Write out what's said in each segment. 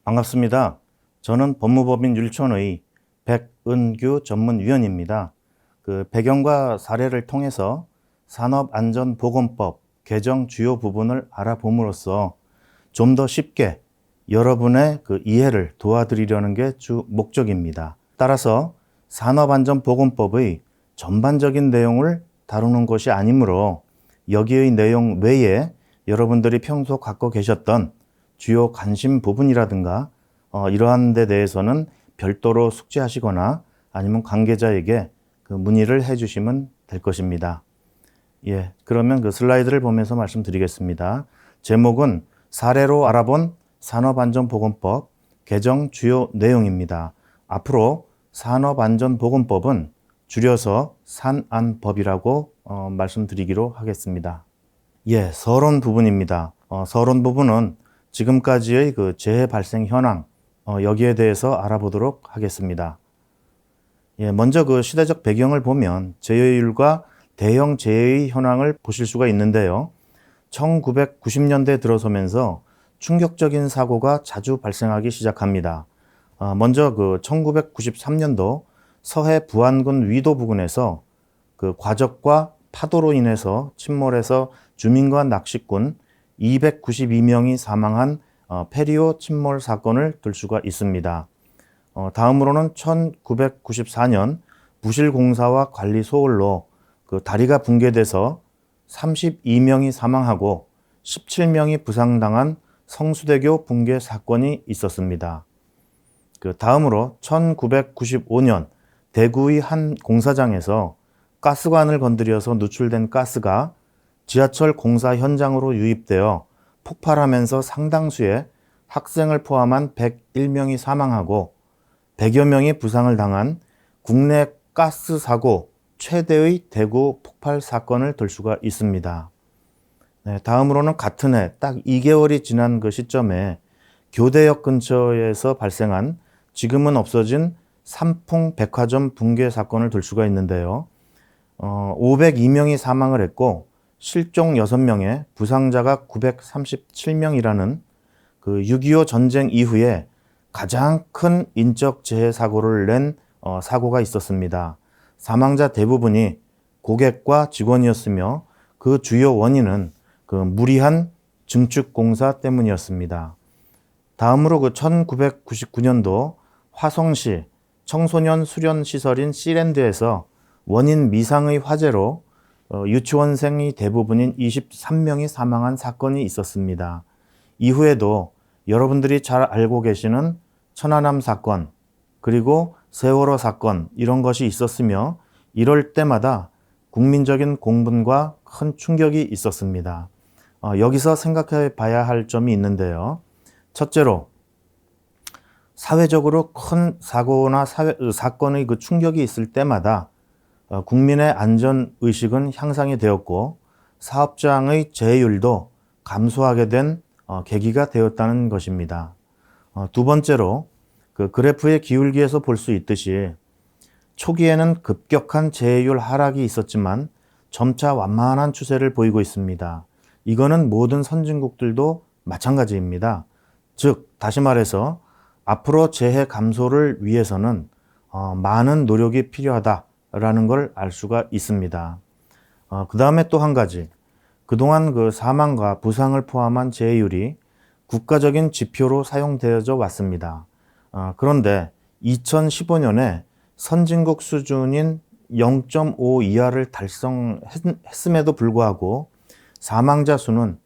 반갑습니다. 저는 법무법인 율촌의 백은규 전문위원입니다. 배경과 사례를 통해서 산업안전보건법 개정 주요 부분을 알아봄으로써 좀 더 쉽게 여러분의 이해를 도와드리려는 게 주 목적입니다. 따라서 산업안전보건법의 전반적인 내용을 다루는 것이 아니므로 여기의 내용 외에 여러분들이 평소 갖고 계셨던 주요 관심 부분이라든가 이러한 데 대해서는 별도로 숙지하시거나 아니면 관계자에게 문의를 해 주시면 될 것입니다. 그러면 슬라이드를 보면서 말씀드리겠습니다. 제목은 사례로 알아본 산업안전보건법 개정 주요 내용입니다. 앞으로 산업안전보건법은 줄여서 산안법이라고 말씀드리기로 하겠습니다. 서론 부분입니다. 서론 부분은 지금까지의 재해 발생 현황, 여기에 대해서 알아보도록 하겠습니다. 먼저 시대적 배경을 보면 재해율과 대형 재해의 현황을 보실 수가 있는데요. 1990년대 들어서면서 충격적인 사고가 자주 발생하기 시작합니다. 먼저 1993년도 서해 부안군 위도 부근에서 과적과 파도로 인해서 침몰해서 주민과 낚시꾼 292명이 사망한 페리오 침몰 사건을 들 수가 있습니다. 다음으로는 1994년 부실공사와 관리 소홀로 다리가 붕괴돼서 32명이 사망하고 17명이 부상당한 성수대교 붕괴 사건이 있었습니다. 다음으로 1995년 대구의 한 공사장에서 가스관을 건드려서 누출된 가스가 지하철 공사 현장으로 유입되어 폭발하면서 상당수의 학생을 포함한 101명이 사망하고 100여 명이 부상을 당한 국내 가스 사고 최대의 대구 폭발 사건을 들 수가 있습니다. 다음으로는 같은 해 딱 2개월이 지난 시점에 교대역 근처에서 발생한 지금은 없어진 삼풍 백화점 붕괴 사건을 들 수가 있는데요. 502명이 사망을 했고 실종 6명에 부상자가 937명이라는 6.25 전쟁 이후에 가장 큰 인적 재해 사고를 낸 사고가 있었습니다. 사망자 대부분이 고객과 직원이었으며 그 주요 원인은 무리한 증축 공사 때문이었습니다. 다음으로 1999년도 화성시 청소년 수련 시설인 시랜드에서 원인 미상의 화재로 유치원생이 대부분인 23명이 사망한 사건이 있었습니다. 이후에도 여러분들이 잘 알고 계시는 천안함 사건, 그리고 세월호 사건 이런 것이 있었으며 이럴 때마다 국민적인 공분과 큰 충격이 있었습니다. 여기서 생각해 봐야 할 점이 있는데요. 첫째로 사회적으로 큰 사고나 사건의 충격이 있을 때마다 국민의 안전의식은 향상이 되었고 사업장의 재해율도 감소하게 된 계기가 되었다는 것입니다. 두 번째로 그래프의 기울기에서 볼 수 있듯이 초기에는 급격한 재해율 하락이 있었지만 점차 완만한 추세를 보이고 있습니다. 이거는 모든 선진국들도 마찬가지입니다. 즉 다시 말해서 앞으로 재해 감소를 위해서는 많은 노력이 필요하다라는 걸 알 수가 있습니다. 그 다음에 또 한 가지, 그동안 사망과 부상을 포함한 재해율이 국가적인 지표로 사용되어져 왔습니다. 그런데 2015년에 선진국 수준인 0.5 이하를 달성했음에도 불구하고 사망자 수는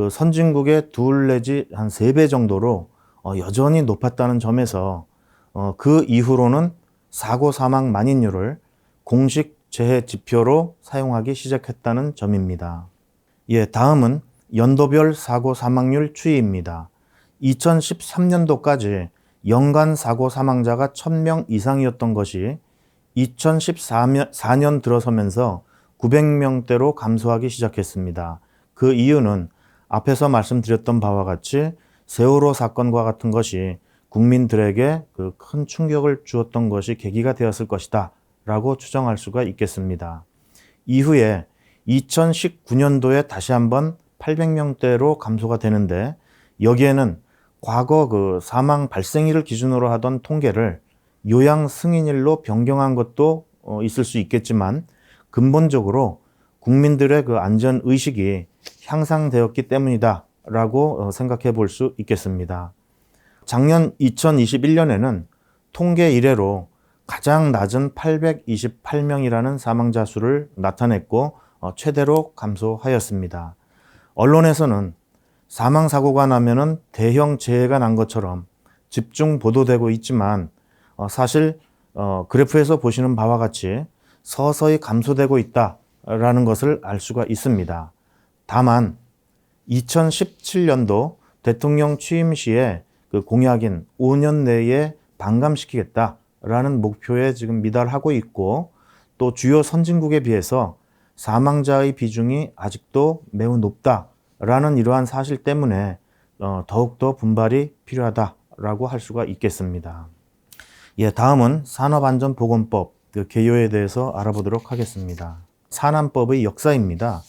선진국의 2 내지 한 3배 정도로 여전히 높았다는 점에서 그 이후로는 사고 사망 만인율을 공식 재해 지표로 사용하기 시작했다는 점입니다. 다음은 연도별 사고 사망률 추이입니다. 2013년도까지 연간 사고 사망자가 1000명 이상이었던 것이 2014년 들어서면서 900명대로 감소하기 시작했습니다. 그 이유는 앞에서 말씀드렸던 바와 같이 세월호 사건과 같은 것이 국민들에게 큰 충격을 주었던 것이 계기가 되었을 것이다 라고 추정할 수가 있겠습니다. 이후에 2019년도에 다시 한번 800명대로 감소가 되는데 여기에는 과거 그 사망 발생일을 기준으로 하던 통계를 요양 승인일로 변경한 것도 있을 수 있겠지만 근본적으로 국민들의 그 안전 의식이 향상되었기 때문이다라고 생각해 볼 수 있겠습니다. 작년 2021년에는 통계 이래로 가장 낮은 828명이라는 사망자 수를 나타냈고 최대로 감소하였습니다. 언론에서는 사망사고가 나면은 대형 재해가 난 것처럼 집중 보도되고 있지만 사실 그래프에서 보시는 바와 같이 서서히 감소되고 있다라는 것을 알 수가 있습니다. 다만 2017년도 대통령 취임 시에 그 공약인 5년 내에 반감시키겠다라는 목표에 지금 미달하고 있고 또 주요 선진국에 비해서 사망자의 비중이 아직도 매우 높다라는 이러한 사실 때문에 더욱더 분발이 필요하다라고 할 수가 있겠습니다. 예, 다음은 산업안전보건법 그 개요에 대해서 알아보도록 하겠습니다. 산안법의 역사입니다.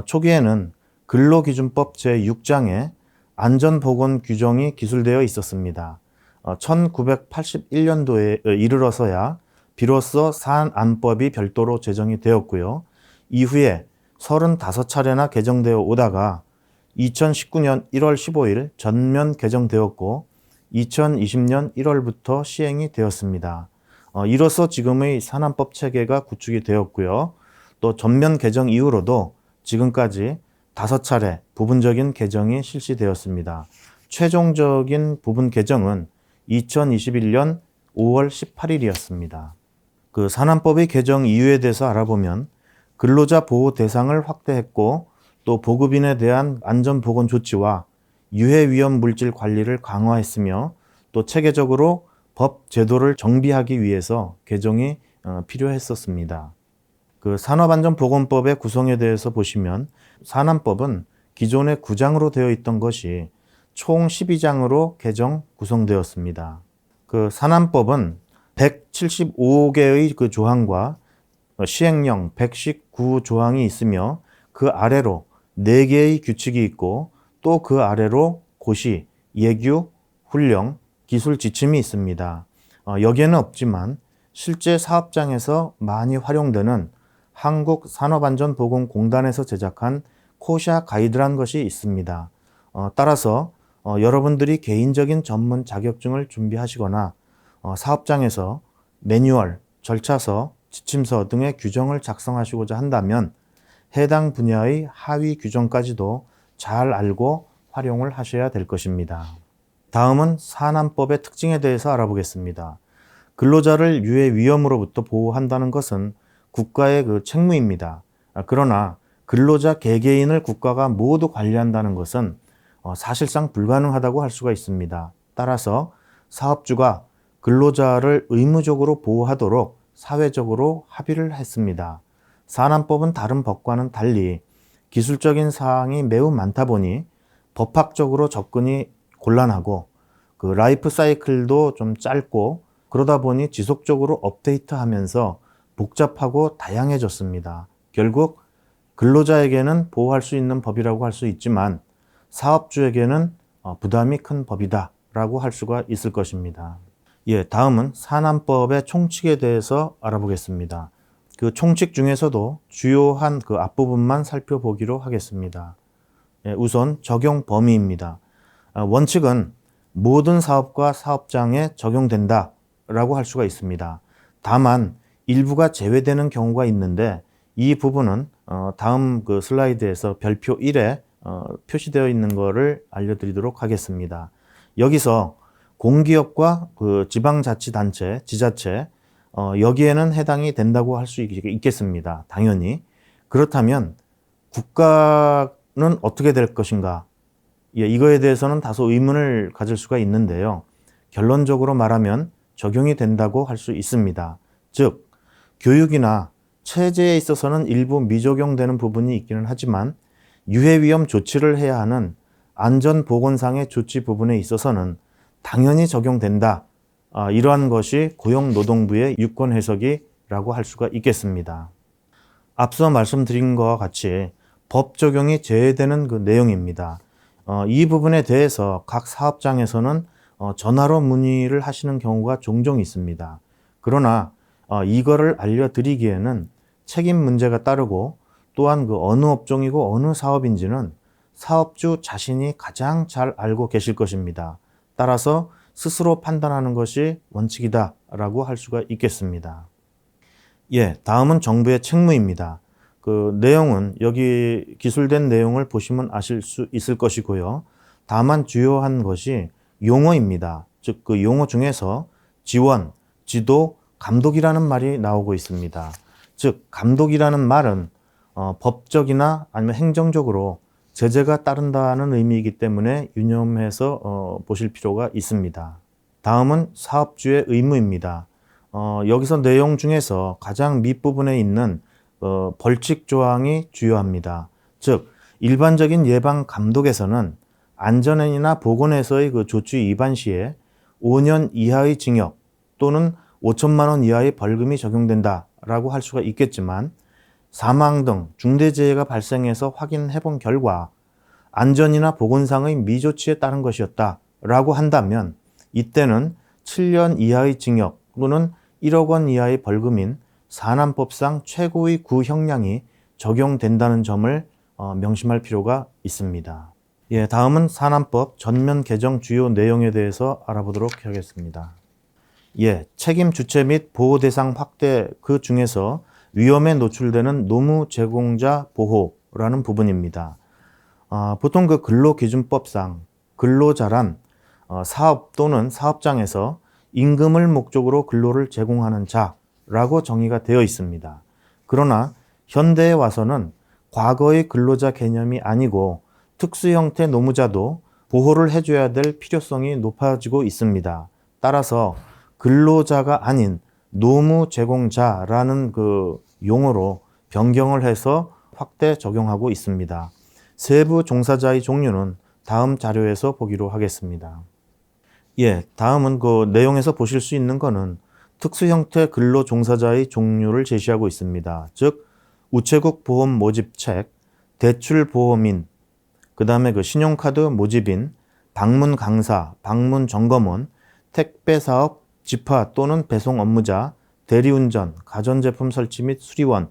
초기에는 근로기준법 제6장에 안전보건 규정이 기술되어 있었습니다. 1981년도에 이르러서야 비로소 산안법이 별도로 제정이 되었고요. 이후에 35차례나 개정되어 오다가 2019년 1월 15일 전면 개정되었고 2020년 1월부터 시행이 되었습니다. 이로써 지금의 산안법 체계가 구축이 되었고요. 또 전면 개정 이후로도 지금까지 5차례 부분적인 개정이 실시되었습니다. 최종적인 부분 개정은 2021년 5월 18일이었습니다. 그 산안법의 개정 이유에 대해서 알아보면 근로자 보호 대상을 확대했고 또 보급인에 대한 안전보건 조치와 유해 위험 물질 관리를 강화했으며 또 체계적으로 법 제도를 정비하기 위해서 개정이 필요했었습니다. 그 산업안전보건법의 구성에 대해서 보시면 산안법은 기존에 9장으로 되어 있던 것이 총 12장으로 개정 구성되었습니다. 그 산안법은 175개의 그 조항과 시행령 119조항이 있으며 그 아래로 4개의 규칙이 있고 또 그 아래로 고시, 예규, 훈령, 기술 지침이 있습니다. 여기에는 없지만 실제 사업장에서 많이 활용되는 한국산업안전보건공단에서 제작한 코샤 가이드란 것이 있습니다. 따라서 여러분들이 개인적인 전문 자격증을 준비하시거나 사업장에서 매뉴얼, 절차서, 지침서 등의 규정을 작성하시고자 한다면 해당 분야의 하위 규정까지도 잘 알고 활용을 하셔야 될 것입니다. 다음은 산안법의 특징에 대해서 알아보겠습니다. 근로자를 유해 위험으로부터 보호한다는 것은 국가의 그 책무입니다. 그러나 근로자 개개인을 국가가 모두 관리한다는 것은 사실상 불가능하다고 할 수가 있습니다. 따라서 사업주가 근로자를 의무적으로 보호하도록 사회적으로 합의를 했습니다. 산안법은 다른 법과는 달리 기술적인 사항이 매우 많다 보니 법학적으로 접근이 곤란하고 그 라이프 사이클도 좀 짧고 그러다 보니 지속적으로 업데이트하면서 복잡하고 다양해졌습니다. 결국 근로자에게는 보호할 수 있는 법이라고 할 수 있지만 사업주에게는 부담이 큰 법이다라고 할 수가 있을 것입니다. 예, 다음은 산안법의 총칙에 대해서 알아보겠습니다. 그 총칙 중에서도 주요한 그 앞부분만 살펴보기로 하겠습니다. 예, 우선 적용 범위입니다. 원칙은 모든 사업과 사업장에 적용된다라고 할 수가 있습니다. 다만 일부가 제외되는 경우가 있는데 이 부분은 다음 그 슬라이드에서 별표 1에 표시되어 있는 것을 알려드리도록 하겠습니다. 여기서 공기업과 그 지방자치단체, 지자체 여기에는 해당이 된다고 할 수 있겠습니다. 당연히. 그렇다면 국가는 어떻게 될 것인가? 예, 이거에 대해서는 다소 의문을 가질 수가 있는데요. 결론적으로 말하면 적용이 된다고 할 수 있습니다. 즉, 교육이나 체제에 있어서는 일부 미적용되는 부분이 있기는 하지만 유해 위험 조치를 해야 하는 안전보건상의 조치 부분에 있어서는 당연히 적용된다. 이러한 것이 고용노동부의 유권 해석이라고 할 수가 있겠습니다. 앞서 말씀드린 것과 같이 법 적용이 제외되는 그 내용입니다. 이 부분에 대해서 각 사업장에서는 전화로 문의를 하시는 경우가 종종 있습니다. 그러나 이거를 알려드리기에는 책임 문제가 따르고 또한 그 어느 업종이고 어느 사업인지는 사업주 자신이 가장 잘 알고 계실 것입니다. 따라서 스스로 판단하는 것이 원칙이다라고 할 수가 있겠습니다. 예, 다음은 정부의 책무입니다. 그 내용은 여기 기술된 내용을 보시면 아실 수 있을 것이고요. 다만 주요한 것이 용어입니다. 즉 그 용어 중에서 지원, 지도, 감독이라는 말이 나오고 있습니다. 즉 감독이라는 말은 법적이나 아니면 행정적으로 제재가 따른다는 의미이기 때문에 유념해서 보실 필요가 있습니다. 다음은 사업주의 의무입니다. 여기서 내용 중에서 가장 밑부분에 있는 벌칙 조항이 주요합니다. 즉 일반적인 예방 감독에서는 안전행위나 보건에서의 그 조치 위반 시에 5년 이하의 징역 또는 5천만 원 이하의 벌금이 적용된다라고 할 수가 있겠지만 사망 등 중대재해가 발생해서 확인해 본 결과 안전이나 보건상의 미조치에 따른 것이었다라고 한다면 이때는 7년 이하의 징역 또는 1억 원 이하의 벌금인 산안법상 최고의 구형량이 적용된다는 점을 명심할 필요가 있습니다. 예, 다음은 산안법 전면 개정 주요 내용에 대해서 알아보도록 하겠습니다. 예, 책임 주체 및 보호 대상 확대 그 중에서 위험에 노출되는 노무 제공자 보호라는 부분입니다. 보통 그 근로기준법상 근로자란 사업 또는 사업장에서 임금을 목적으로 근로를 제공하는 자라고 정의가 되어 있습니다. 그러나 현대에 와서는 과거의 근로자 개념이 아니고 특수 형태 노무자도 보호를 해줘야 될 필요성이 높아지고 있습니다. 따라서 근로자가 아닌 노무 제공자라는 그 용어로 변경을 해서 확대 적용하고 있습니다. 세부 종사자의 종류는 다음 자료에서 보기로 하겠습니다. 예, 다음은 그 내용에서 보실 수 있는 거는 특수 형태 근로 종사자의 종류를 제시하고 있습니다. 즉 우체국 보험 모집책, 대출 보험인, 그 다음에 그 신용카드 모집인, 방문 강사, 방문 점검원, 택배 사업, 집화 또는 배송 업무자, 대리운전, 가전제품 설치 및 수리원,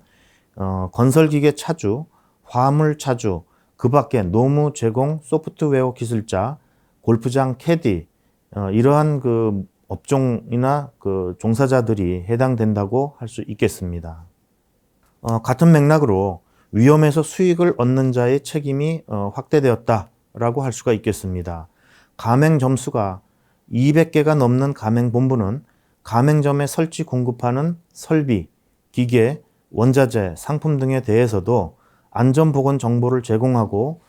건설기계 차주, 화물 차주, 그 밖에 노무 제공 소프트웨어 기술자, 골프장 캐디, 이러한 그 업종이나 그 종사자들이 해당된다고 할 수 있겠습니다. 같은 맥락으로 위험에서 수익을 얻는 자의 책임이 확대되었다라고 할 수가 있겠습니다. 가맹 점수가 200개가 넘는 가맹본부는 가맹점에 설치 공급하는 설비, 기계, 원자재, 상품 등에 대해서도 안전보건 정보를 제공하고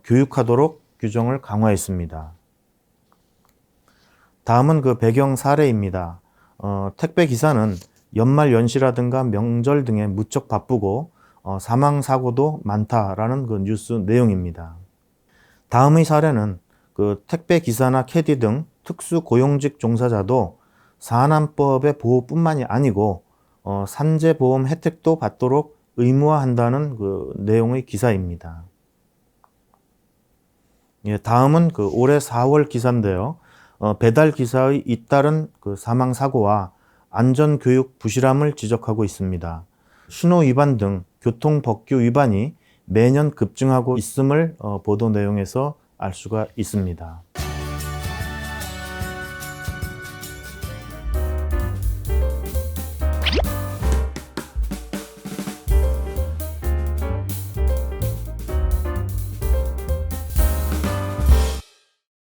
교육하도록 규정을 강화했습니다. 다음은 그 배경 사례입니다. 택배 기사는 연말 연시라든가 명절 등에 무척 바쁘고 사망 사고도 많다라는 그 뉴스 내용입니다. 다음의 사례는 그 택배 기사나 캐디 등 특수 고용직 종사자도 산안법의 보호뿐만이 아니고 산재보험 혜택도 받도록 의무화한다는 그 내용의 기사입니다. 예, 다음은 그 올해 4월 기사인데요. 배달 기사의 잇따른 그 사망 사고와 안전교육 부실함을 지적하고 있습니다. 신호 위반 등 교통법규 위반이 매년 급증하고 있음을 보도 내용에서 알 수가 있습니다.